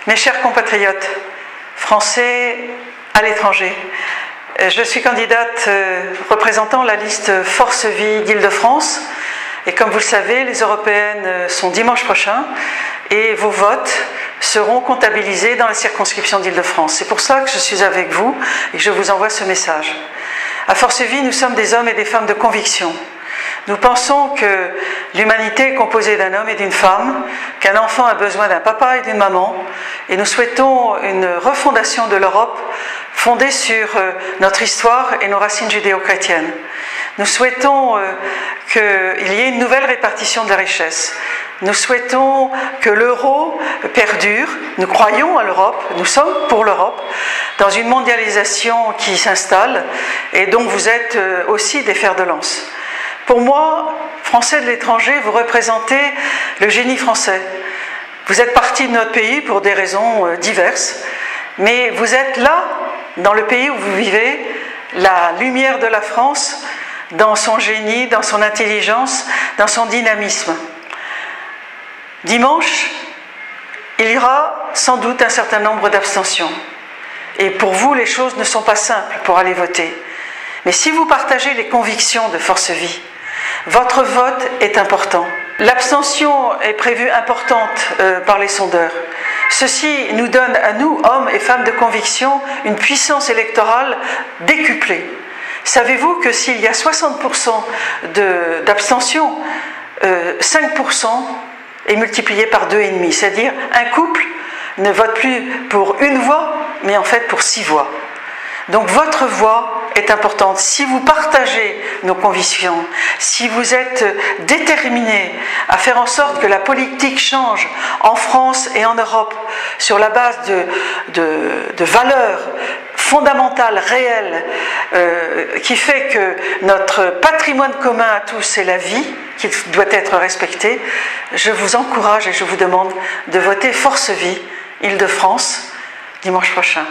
Mes chers compatriotes français à l'étranger, je suis candidate représentant la liste Force Vie d'Île-de-France et comme vous le savez, les européennes sont dimanche prochain et vos votes seront comptabilisés dans la circonscription d'Île-de-France. C'est pour ça que je suis avec vous et que je vous envoie ce message. À Force Vie, nous sommes des hommes et des femmes de conviction. Nous pensons que l'humanité est composée d'un homme et d'une femme, qu'un enfant a besoin d'un papa et d'une maman, et nous souhaitons une refondation de l'Europe fondée sur notre histoire et nos racines judéo-chrétiennes. Nous souhaitons qu'il y ait une nouvelle répartition de la richesse. Nous souhaitons que l'euro perdure. Nous croyons à l'Europe, nous sommes pour l'Europe, dans une mondialisation qui s'installe et dont vous êtes aussi des fers de lance. Pour moi, Français de l'étranger, vous représentez le génie français. Vous êtes partis de notre pays pour des raisons diverses, mais vous êtes là, dans le pays où vous vivez, la lumière de la France, dans son génie, dans son intelligence, dans son dynamisme. Dimanche, il y aura sans doute un certain nombre d'abstentions. Et pour vous, les choses ne sont pas simples pour aller voter. Mais si vous partagez les convictions de Force Vie, votre vote est important. L'abstention est prévue importante par les sondeurs. Ceci nous donne à nous, hommes et femmes de conviction, une puissance électorale décuplée. Savez-vous que s'il y a 60% d'abstention, 5% est multiplié par 2,5, c'est-à-dire un couple ne vote plus pour une voix, mais en fait pour 6 voix. Donc votre voix est importante. Si vous partagez nos convictions, si vous êtes déterminés à faire en sorte que la politique change en France et en Europe sur la base de valeurs fondamentales, réelles, qui fait que notre patrimoine commun à tous, c'est la vie, qui doit être respectée, je vous encourage et je vous demande de voter Force Vie, Île-de-France, dimanche prochain.